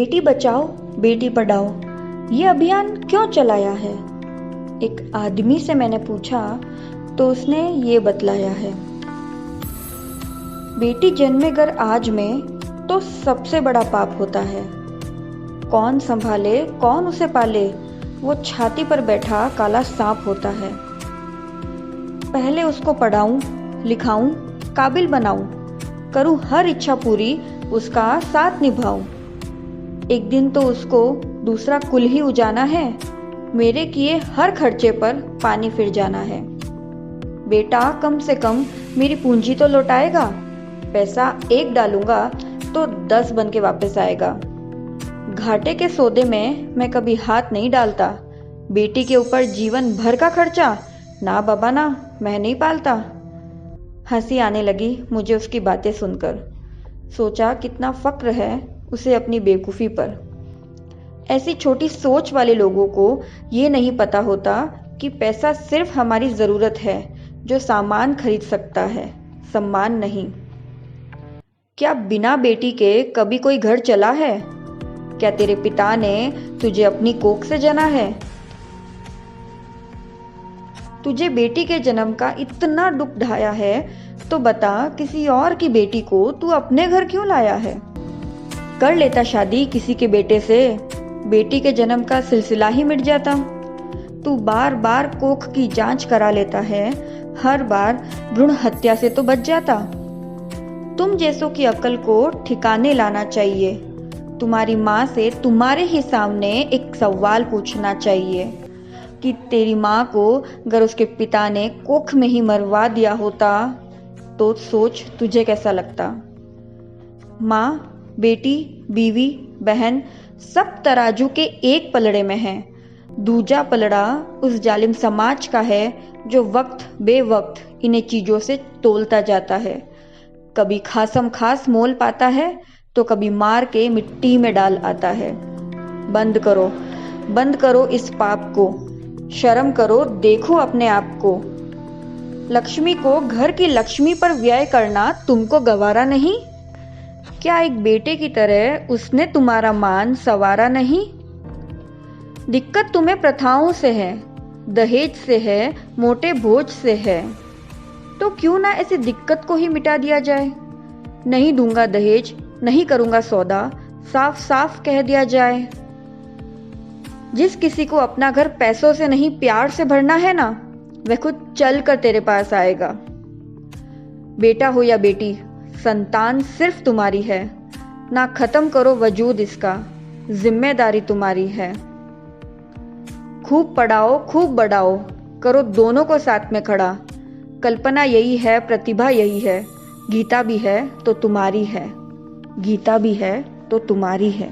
बेटी बचाओ बेटी पढ़ाओ ये अभियान क्यों चलाया है? एक आदमी से मैंने पूछा तो उसने ये बतलाया है। बेटी जन्मे घर आज में तो सबसे बड़ा पाप होता है। कौन संभाले कौन उसे पाले, वो छाती पर बैठा काला सांप होता है। पहले उसको पढ़ाऊं लिखाऊं काबिल बनाऊं, करूं हर इच्छा पूरी उसका साथ निभाऊं। एक दिन तो उसको दूसरा कुल ही उजाना है, मेरे किए हर खर्चे पर पानी फिर जाना है। बेटा कम से कम मेरी पूंजी तो लौटाएगा, पैसा एक डालूंगा तो 10 बन के वापस आएगा। घाटे के सौदे में मैं कभी हाथ नहीं डालता, बेटी के ऊपर जीवन भर का खर्चा ना बाबा ना, मैं नहीं पालता। हंसी आने लगी मुझे उसकी बातें सुनकर। सोचा कितना फक्र है उसे अपनी बेवकूफ़ी पर। ऐसी छोटी सोच वाले लोगों को ये नहीं पता होता कि पैसा सिर्फ हमारी ज़रूरत है जो सामान खरीद सकता है, सम्मान नहीं। क्या बिना बेटी के कभी कोई घर चला है? क्या तेरे पिता ने तुझे अपनी कोख से जना है? तुझे बेटी के जन्म का इतना दुख ढाया है तो बता किसी और की बेटी को तू अपने घर क्यों लाया है? कर लेता शादी किसी के बेटे से, बेटी के जन्म का सिलसिला ही मिट जाता। तू बार बार कोख की जांच करा लेता है, हर बार भ्रूण हत्या से तो बच जाता। तुम जैसों की अकल को ठिकाने लाना चाहिए। तुम्हारी माँ से तुम्हारे ही सामने एक सवाल पूछना चाहिए कि तेरी माँ को अगर उसके पिता ने कोख में ही मरवा दिया होता तो सोच तुझे कैसा लगता। माँ बेटी बीवी बहन सब तराजू के एक पलड़े में हैं। दूजा पलड़ा उस जालिम समाज का है जो वक्त बेवक्त इन्हें चीज़ों से तोलता जाता है। कभी खासम खास मोल पाता है तो कभी मार के मिट्टी में डाल आता है। बंद करो इस पाप को, शर्म करो, देखो अपने आप को। लक्ष्मी को घर की लक्ष्मी पर व्यय करना तुमको गवारा नहीं? क्या एक बेटे की तरह उसने तुम्हारा मान संवारा नहीं? दिक्कत तुम्हें प्रथाओं से है, दहेज से है, मोटे बोझ से है, तो क्यों ना ऐसी दिक्कत को ही मिटा दिया जाए। नहीं दूंगा दहेज, नहीं करूंगा सौदा, साफ साफ कह दिया जाए। जिस किसी को अपना घर पैसों से नहीं प्यार से भरना है ना, वह खुद चल कर तेरे पास आएगा। बेटा हो या बेटी, संतान सिर्फ तुम्हारी है ना, खत्म करो वजूद इसका, जिम्मेदारी तुम्हारी है। खूब पढ़ाओ खूब बढ़ाओ, करो दोनों को साथ में खड़ा। कल्पना यही है, प्रतिभा यही है, गीता भी है तो तुम्हारी है, गीता भी है तो तुम्हारी है।